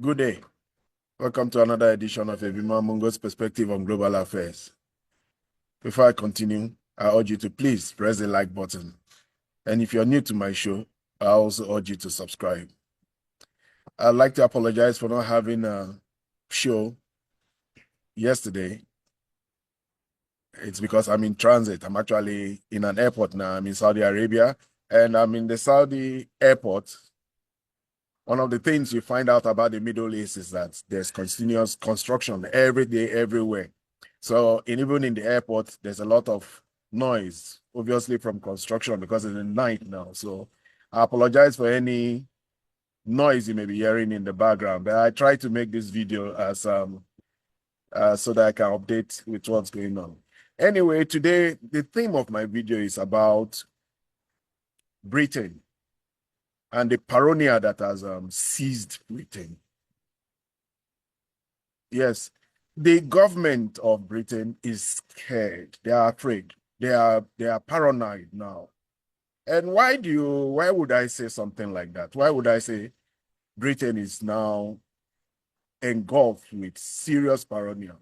Good day. Welcome to another edition of Ebima Mungo's Perspective on Global Affairs. Before I continue, I urge you to please press the like button. And if you're new to my show, I also urge you to subscribe. I'd like to apologize for not having a show yesterday. It's because I'm in transit. I'm actually in an airport now. I'm in Saudi Arabia, and I'm in the Saudi airport. One of the things you find out about the Middle East is that there's continuous construction every day, everywhere. So even in the airport, there's a lot of noise, obviously from construction because it's the night now. So I apologize for any noise you may be hearing in the background, but I try to make this video as so that I can update with what's going on. Anyway, today, the theme of my video is about Britain and the paranoia that has seized Britain. Yes, the government of Britain is scared. They are afraid. They are paranoid now. And why would I say something like that? Why would I say Britain is now engulfed with serious paranoia?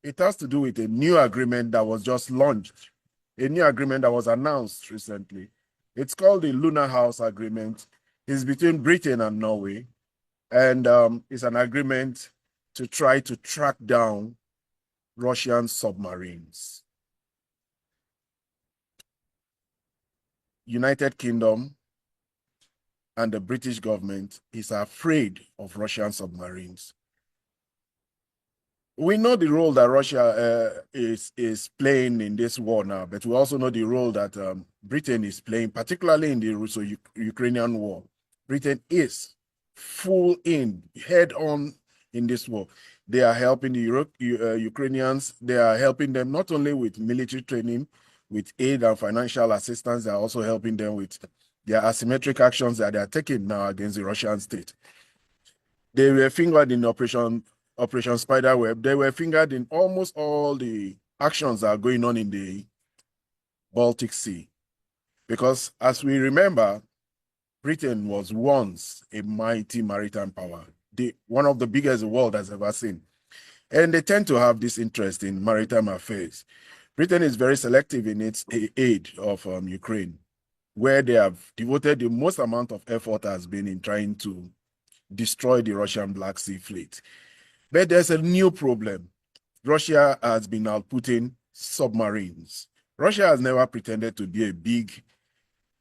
It has to do with a new agreement that was just launched, a new agreement that was announced recently. It's called the Lunar House Agreement. It's between Britain and Norway, and it's an agreement to try to track down Russian submarines. United Kingdom and the British government is afraid of Russian submarines. We know the role that Russia is playing in this war now, but we also know the role that Britain is playing, particularly in the Russo-Ukrainian war. Britain is full in, head on in this war. They are helping the Ukrainians. They are helping them not only with military training, with aid and financial assistance. They are also helping them with their asymmetric actions that they are taking now against the Russian state. They were fingered in Operation Spiderweb. They were fingered in almost all the actions that are going on in the Baltic Sea. Because as we remember, Britain was once a mighty maritime power, one of the biggest the world has ever seen. And they tend to have this interest in maritime affairs. Britain is very selective in its aid of Ukraine, where they have devoted the most amount of effort has been in trying to destroy the Russian Black Sea Fleet. But there's a new problem. Russia has been outputting submarines. Russia has never pretended to be a big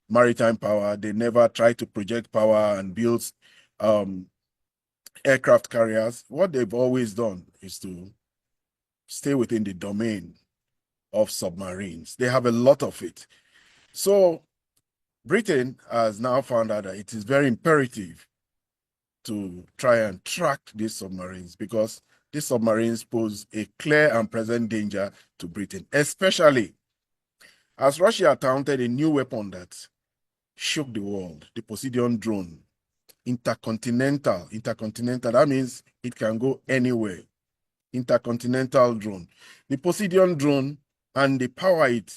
maritime power. They never tried to project power and build aircraft carriers. What they've always done is to stay within the domain of submarines. They have a lot of it. So Britain has now found out that it is very imperative to try and track these submarines because these submarines pose a clear and present danger to Britain, especially as Russia attempted a new weapon that shook the world, the Poseidon drone. Intercontinental, that means it can go anywhere. Intercontinental drone. The Poseidon drone and the power it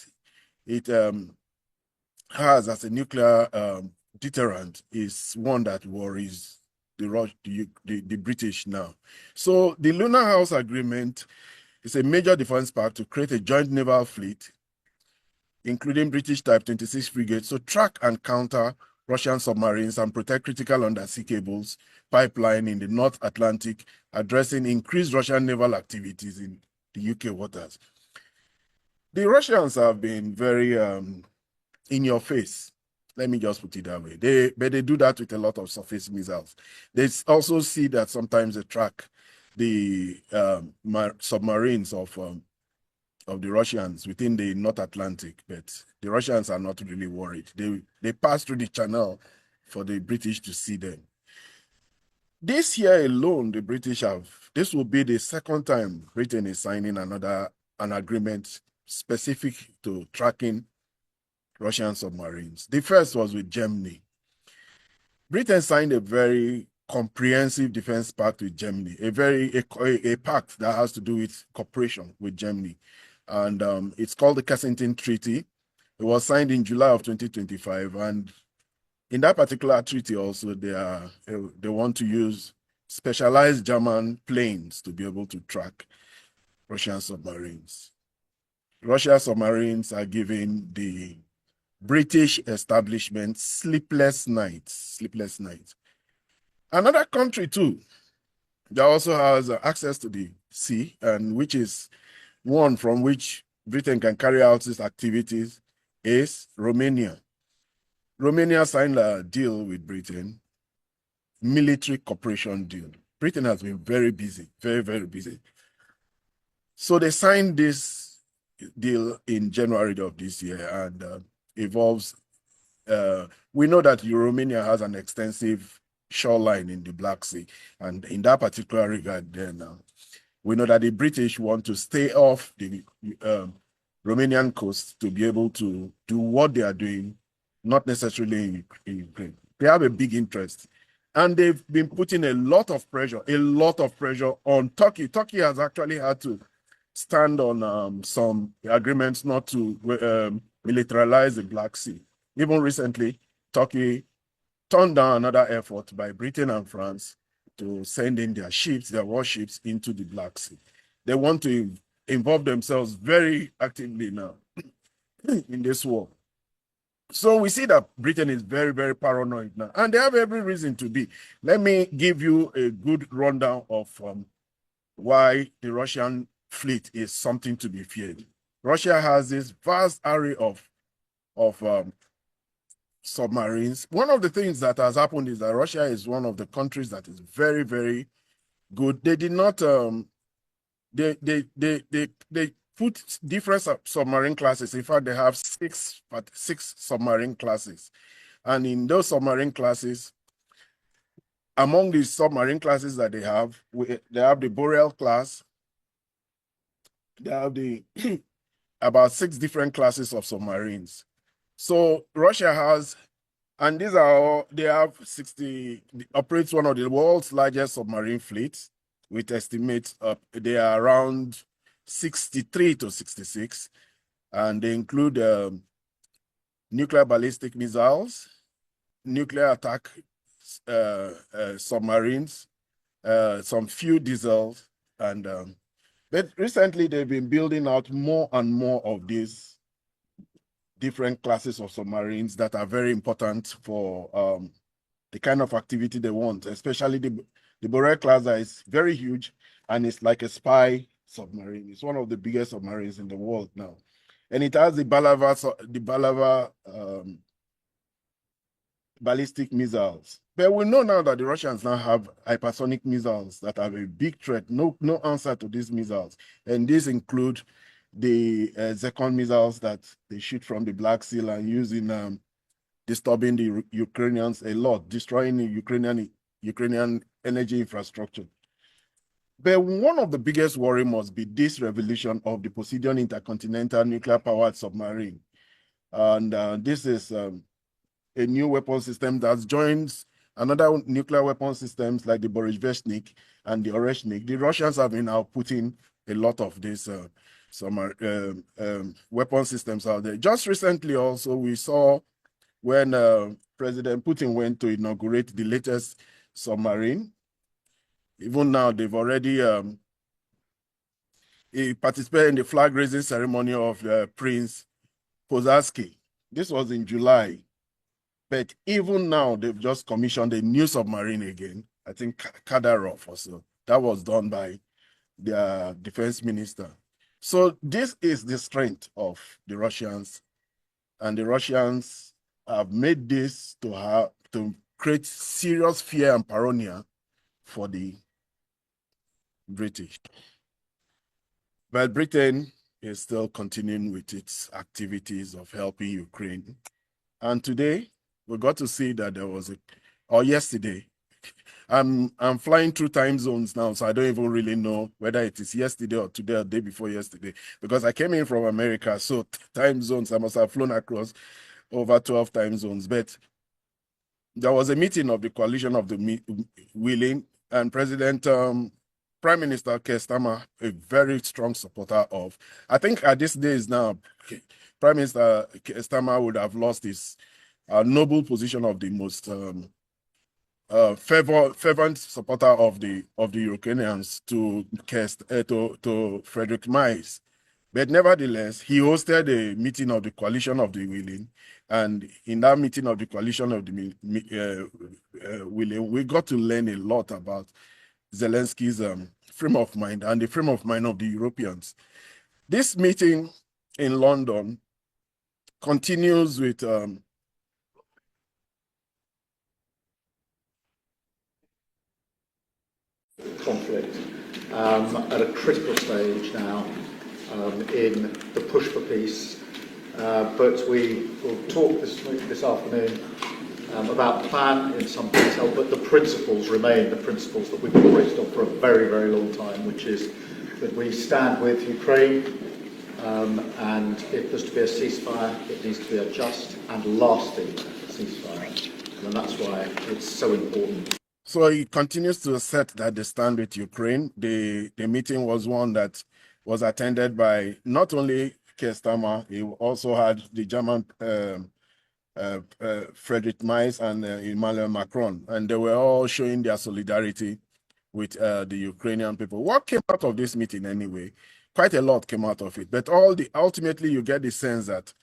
has as a nuclear deterrent is one that worries the British now. So the Lunar House Agreement is a major defense pact to create a joint naval fleet, including British Type 26 frigates, to track and counter Russian submarines and protect critical undersea cables, pipeline in the North Atlantic, addressing increased Russian naval activities in the UK waters. The Russians have been very in your face. Let me just put it that way. But they do that with a lot of surface missiles. They also see that sometimes they track the submarines of the Russians within the North Atlantic, but the Russians are not really worried. They pass through the channel for the British to see them. This year alone, the British this will be the second time Britain is signing an agreement specific to tracking Russian submarines. The first was with Germany. Britain signed a very comprehensive defense pact with Germany, a pact that has to do with cooperation with Germany. And it's called the Kensington Treaty. It was signed in July of 2025. And in that particular treaty also, they want to use specialized German planes to be able to track Russian submarines. Russian submarines are giving the British establishment sleepless nights, sleepless nights. Another country too that also has access to the sea, and which is one from which Britain can carry out its activities, is Romania. Romania signed a deal with Britain, military cooperation deal. Britain has been very busy, very, very busy. So they signed this deal in January of this year, and involves, we know that Romania has an extensive shoreline in the Black Sea, and in that particular regard, then we know that the British want to stay off the Romanian coast to be able to do what they are doing, not necessarily in Ukraine. They have a big interest. And they've been putting a lot of pressure on Turkey. Turkey has actually had to stand on some agreements not to militarize the Black Sea. Even recently, Turkey turned down another effort by Britain and France to send in their ships, their warships, into the Black Sea. They want to involve themselves very actively now in this war. So we see that Britain is very, very paranoid now, and they have every reason to be. Let me give you a good rundown of why the Russian fleet is something to be feared. Russia has this vast array of submarines. One of the things that has happened is that Russia is one of the countries that is very, very good. They did not they put different submarine classes. In fact, they have six submarine classes. And in those submarine classes, among the submarine classes that they have the Boreal class. They have the about 6 different classes of submarines. So Russia has, and these are all, they have 60, operates one of the world's largest submarine fleets, with estimates they are around 63 to 66, and they include nuclear ballistic missiles, nuclear attack submarines, some few diesels, and but recently they've been building out more and more of these different classes of submarines that are very important for the kind of activity they want, especially the Boreal class that is very huge, and it's like a spy submarine. It's one of the biggest submarines in the world now. And it has the Balava ballistic missiles. But we know now that the Russians now have hypersonic missiles that are a big threat. No answer to these missiles. And these include the Zircon missiles that they shoot from the Black Sea and using disturbing the Ukrainians a lot, destroying the Ukrainian energy infrastructure. But one of the biggest worry must be this revolution of the Poseidon intercontinental nuclear-powered submarine. And this is a new weapon system that joins another nuclear weapon systems like the Borisveshnik and the Oreshnik. The Russians have been now putting a lot of these weapon systems out there. Just recently also, we saw when President Putin went to inaugurate the latest submarine. Even now, they've already he participated in the flag-raising ceremony of Prince Pozarsky. This was in July. But even now, they've just commissioned a new submarine again. I think Kadyrov also. That was done by their defense minister. So this is the strength of the Russians. And the Russians have made this to create serious fear and paranoia for the British. But Britain is still continuing with its activities of helping Ukraine. And today, we got to see that there was yesterday. I'm flying through time zones now, so I don't even really know whether it is yesterday or today or the day before yesterday, because I came in from America, so time zones, I must have flown across over 12 time zones. But there was a meeting of the coalition of the willing, and Prime Minister Keir Starmer, a very strong supporter of, I think at this days now, Prime Minister Keir Starmer would have lost his noble position of the most fervent supporter of the Ukrainians to Frederick Miles. But nevertheless, he hosted a meeting of the coalition of the willing, and in that meeting of the coalition of the willing, we got to learn a lot about Zelensky's frame of mind and the frame of mind of the Europeans. This meeting in London continues with conflict at a critical stage now in the push for peace. But we will talk this afternoon about the plan in some detail, but the principles remain the principles that we've been raised on for a very, very long time, which is that we stand with Ukraine, and if there's to be a ceasefire, it needs to be a just and lasting ceasefire. And that's why it's so important. So he continues to assert that they stand with Ukraine. The meeting was one that was attended by not only Keir Starmer, he also had the German Friedrich Merz and Emmanuel Macron, and they were all showing their solidarity with the Ukrainian people. What came out of this meeting anyway? Quite a lot came out of it, but ultimately you get the sense that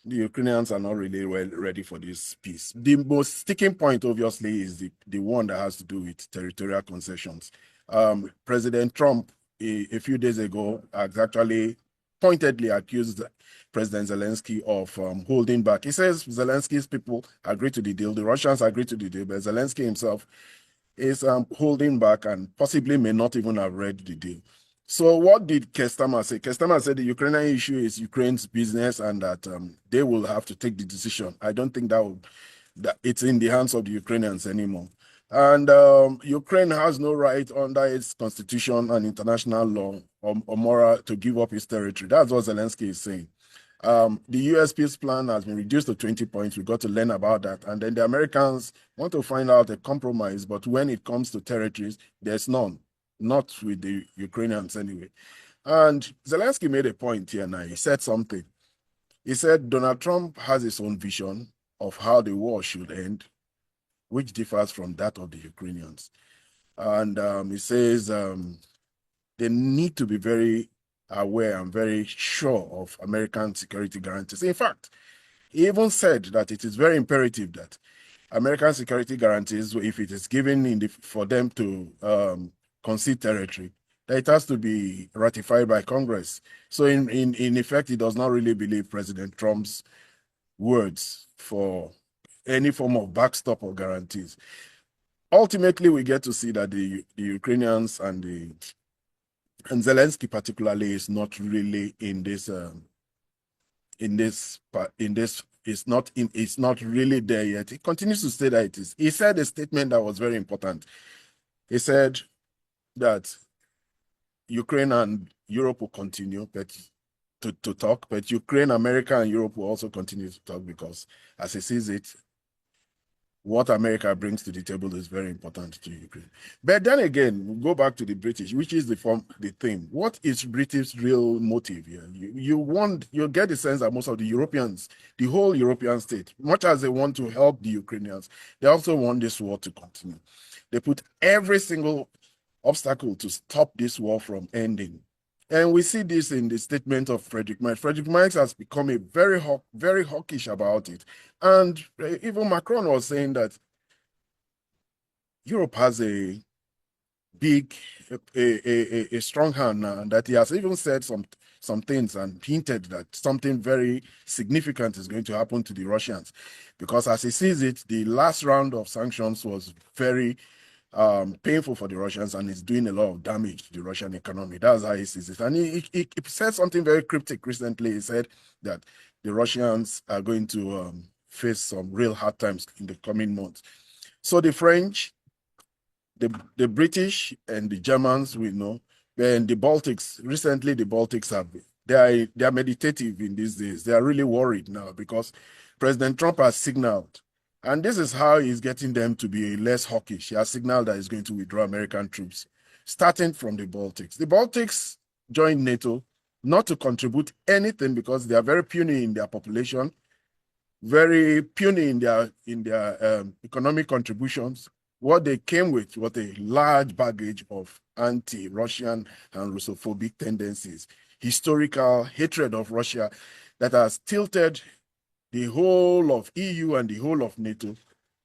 the Ukrainians are not really ready for this peace. The most sticking point, obviously, is the one that has to do with territorial concessions. President Trump, a few days ago, has actually pointedly accused President Zelensky of holding back. He says Zelensky's people agreed to the deal, the Russians agreed to the deal, but Zelensky himself is holding back and possibly may not even have read the deal. So what did Keir Starmer say? Keir Starmer said the Ukrainian issue is Ukraine's business and that they will have to take the decision. I don't think that it's in the hands of the Ukrainians anymore. And Ukraine has no right under its constitution and international law or moral to give up its territory. That's what Zelensky is saying. The US peace plan has been reduced to 20 points. We got to learn about that. And then the Americans want to find out a compromise, but when it comes to territories, there's none. Not with the Ukrainians anyway. And Zelensky made a point here now. He said something. He said Donald Trump has his own vision of how the war should end, which differs from that of the Ukrainians. And he says they need to be very aware and very sure of American security guarantees. In fact, he even said that it is very imperative that American security guarantees, if it is given for them to concede territory, that it has to be ratified by Congress. So in effect, he does not really believe President Trump's words for any form of backstop or guarantees. Ultimately, we get to see that the Ukrainians and Zelensky particularly is not really it's not really there yet. He continues to say that it is. He said a statement that was very important. He said that Ukraine and Europe will continue to talk, but Ukraine, America, and Europe will also continue to talk because, as he sees it, what America brings to the table is very important to Ukraine. But then again, we'll go back to the British, which is the theme. What is British real motive here? You get the sense that most of the Europeans, the whole European state, much as they want to help the Ukrainians, they also want this war to continue. They put every single obstacle to stop this war from ending. And we see this in the statement of Frederick Merz. Frederick Merz has become very hawkish about it. And even Macron was saying that Europe has a strong hand now, and that he has even said some things and hinted that something very significant is going to happen to the Russians. Because as he sees it, the last round of sanctions was very painful for the Russians and it's doing a lot of damage to the Russian economy. That's how he sees it. And he said something very cryptic recently. He said that the Russians are going to face some real hard times in the coming months. So the French, the British, and the Germans, we know, and the Baltics, recently the Baltics they are meditative in these days. They are really worried now because President Trump has signaled. And this is how he's getting them to be less hawkish. He has signaled that he's going to withdraw American troops, starting from the Baltics. The Baltics joined NATO not to contribute anything because they are very puny in their population. very puny in their economic contributions. What they came with was a large baggage of anti-Russian and Russophobic tendencies, historical hatred of Russia that has tilted the whole of EU and the whole of NATO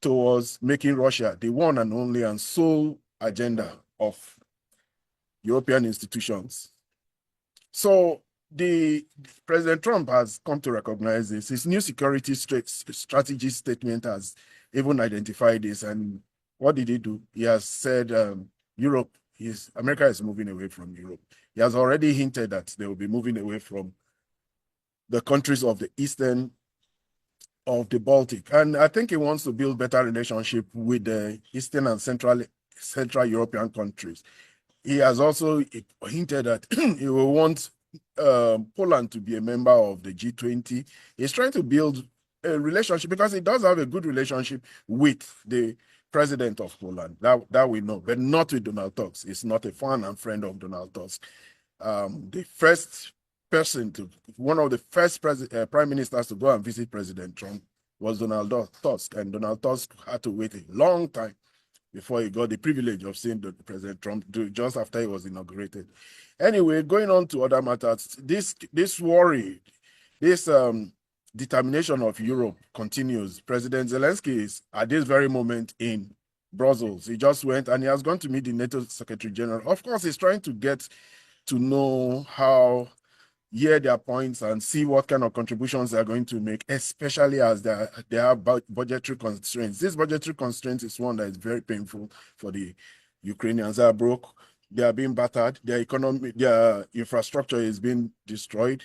towards making Russia the one and only and sole agenda of European institutions. So the President Trump has come to recognize this. His new security strategy statement has even identified this. And what did he do? He has said America is moving away from Europe. He has already hinted that they will be moving away from the countries of the eastern of the Baltic. And I think he wants to build better relationship with the Eastern and Central European countries. He has also hinted that he will want Poland to be a member of the G20. He's trying to build a relationship because he does have a good relationship with the president of Poland. That we know, but not with Donald Tusk. He's not a fan and friend of Donald Tusk. The first person one of the first prime ministers to go and visit President Trump was Donald Tusk, and Donald Tusk had to wait a long time before he got the privilege of seeing President Trump just after he was inaugurated. Anyway, going on to other matters, this worry, this determination of Europe continues. President Zelensky is at this very moment in Brussels. He just went and he has gone to meet the NATO Secretary General. Of course, he's trying to get to know how hear their points and see what kind of contributions they're going to make, especially as they have budgetary constraints. This budgetary constraint is one that is very painful for the Ukrainians. They are broke, they are being battered, their economy, their infrastructure is being destroyed,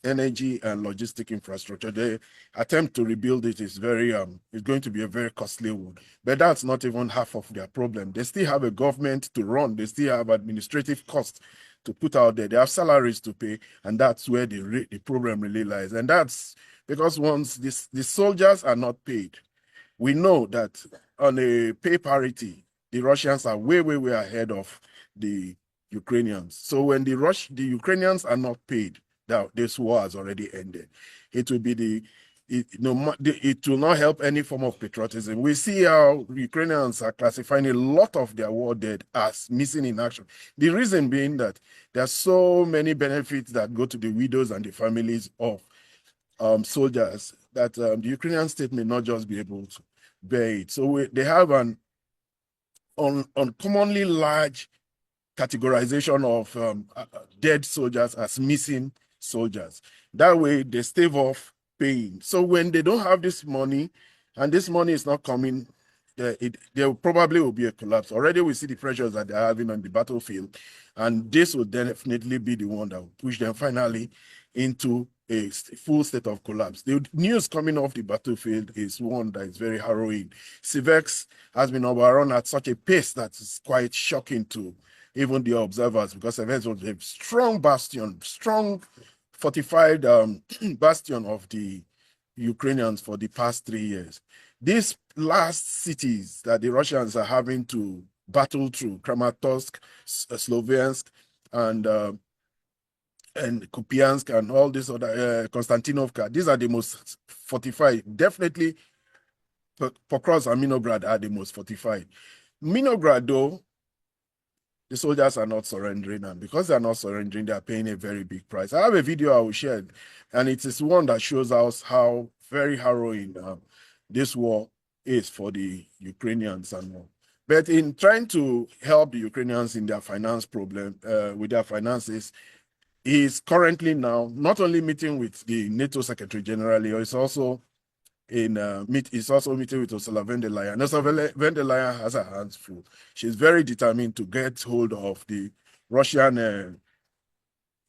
energy and logistic infrastructure. The attempt to rebuild it is it's going to be a very costly one. But that's not even half of their problem. They still have a government to run. They still have administrative costs to put out there. They have salaries to pay, and that's where the problem really lies. And that's because once the soldiers are not paid, we know that on a pay parity, the Russians are way, way, way ahead of the Ukrainians. So when the Ukrainians are not paid, this war has already ended. It will be it will not help any form of patriotism. We see how Ukrainians are classifying a lot of their war dead as missing in action. The reason being that there are so many benefits that go to the widows and the families of soldiers that the Ukrainian state may not just be able to bear it. So they have an uncommonly large categorization of dead soldiers as missing soldiers. That way they stave off paying. So when they don't have this money and this money is not coming, there probably will be a collapse. Already we see the pressures that they're having on the battlefield, and this will definitely be the one that will push them finally into a full state of collapse. The news coming off the battlefield is one that is very harrowing. Civex has been overrun at such a pace that is quite shocking to even the observers, because Civex was a strong bastion, strong fortified bastion of the Ukrainians for the past 3 years. These last cities that the Russians are having to battle through, Kramatorsk, Sloviansk, and Kupiansk, and all this other, Konstantinovka, these are the most fortified. Definitely, Pokrovsk and Minograd are the most fortified. Minograd, though, the soldiers are not surrendering, and because they are not surrendering, they are paying a very big price. I have a video I will share, and it is one that shows us how very harrowing this war is for the Ukrainians and all. But in trying to help the Ukrainians in their finance problem, with their finances, he is currently now not only meeting with the NATO Secretary General, he's also meeting with Ursula von der Leyen. Ursula von der Leyen has her hands full. She's very determined to get hold of the Russian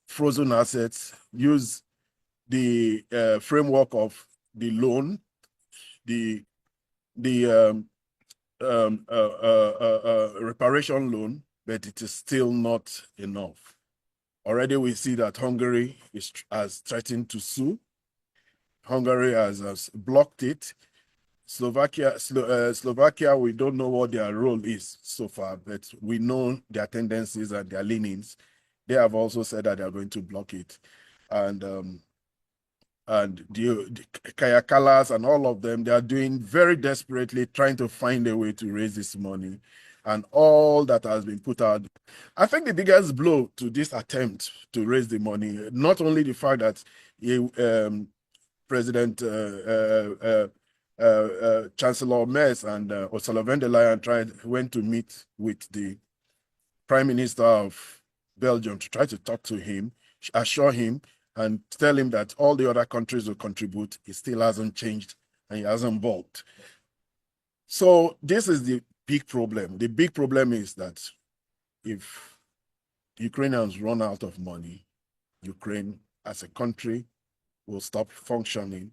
frozen assets, use the framework of the loan, the reparation loan, but it is still not enough. Already we see that Hungary has threatened to sue. Hungary has blocked it. Slovakia, we don't know what their role is so far, but we know their tendencies and their leanings. They have also said that they are going to block it. And and the Kaya Kallas and all of them, they are doing very desperately trying to find a way to raise this money and all that has been put out. I think the biggest blow to this attempt to raise the money, not only the fact that President Chancellor Merz and Ursula von der Leyen went to meet with the Prime Minister of Belgium to try to talk to him, assure him, and tell him that all the other countries will contribute. It still hasn't changed and he hasn't balked. So this is the big problem. The big problem is that if Ukrainians run out of money, Ukraine as a country will stop functioning,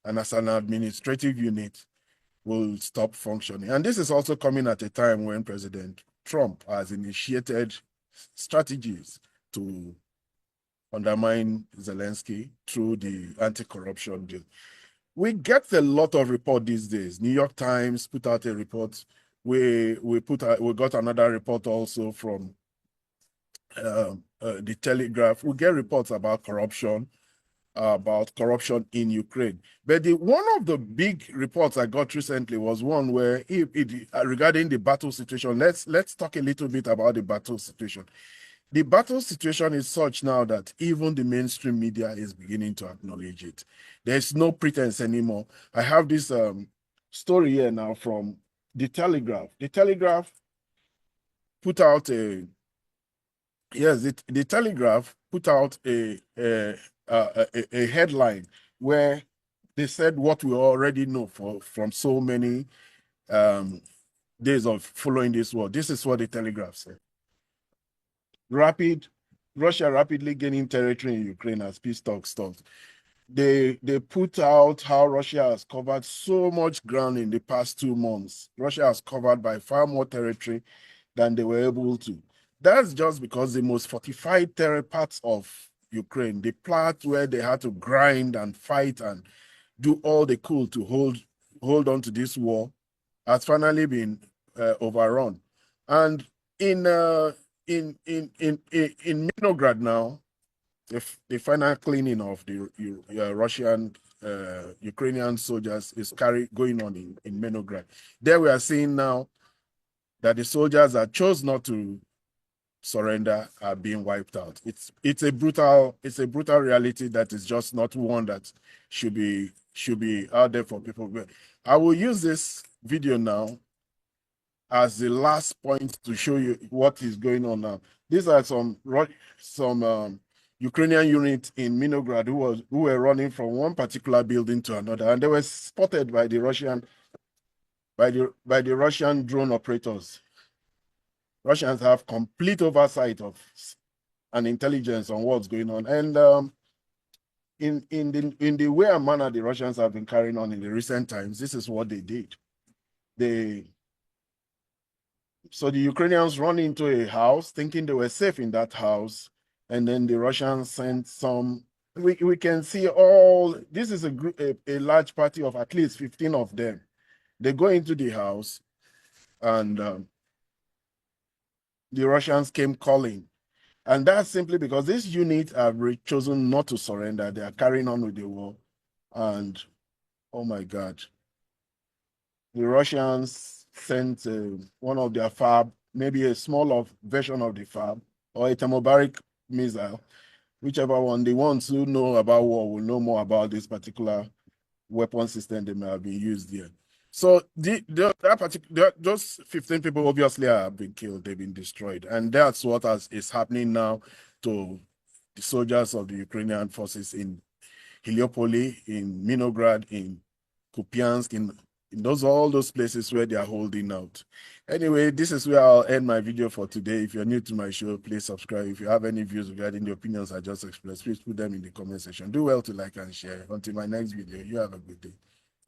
and as an administrative unit will stop functioning. And this is also coming at a time when President Trump has initiated strategies to undermine Zelensky through the anti-corruption deal. We get a lot of report these days. New York Times put out a report. We got another report also from the Telegraph. We get reports about corruption in Ukraine. But one of the big reports I got recently was one where regarding the battle situation. Let's talk a little bit about the battle situation. The battle situation is such now that even the mainstream media is beginning to acknowledge it. There's no pretense anymore. I have this story here now from the Telegraph. The Telegraph put out the Telegraph put out a headline where they said what we already know from so many days of following this war. This is what the Telegraph said. Russia rapidly gaining territory in Ukraine as peace talks start. They put out how Russia has covered so much ground in the past 2 months. Russia has covered by far more territory than they were able to. That's just because the most fortified parts of Ukraine, the part where they had to grind and fight and do all they could to hold on to this war, has finally been overrun. And in Minograd now, the final cleaning of the Russian Ukrainian soldiers is going on in Minograd. There we are seeing now that the soldiers that chose not to surrender are being wiped out. It's a brutal reality that is just not one that should be out there for people. But I will use this video now as the last point to show you what is going on now. These are some Ukrainian units in Minograd who were running from one particular building to another, and they were spotted by the Russian drone operators. Russians have complete oversight of and intelligence on what's going on, and in the way and manner the Russians have been carrying on in the recent times, this is what they did. So the Ukrainians run into a house thinking they were safe in that house, and then the Russians sent some. We can see this is a large party of at least 15 of them. They go into the house, and the Russians came calling. And that's simply because these units have chosen not to surrender. They are carrying on with the war. And oh my God, the Russians sent one of their FAB, maybe a smaller version of the FAB, or a thermobaric missile, whichever one. The ones who know about war will know more about this particular weapon system that may have been used there. So those 15 people obviously have been killed, they've been destroyed. And that's what is happening now to the soldiers of the Ukrainian forces in Heliopoli, in Minograd, in Kupiansk, in all those places where they are holding out. Anyway, this is where I'll end my video for today. If you're new to my show, please subscribe. If you have any views regarding the opinions I just expressed, please put them in the comment section. Do well to like and share. Until my next video, you have a good day.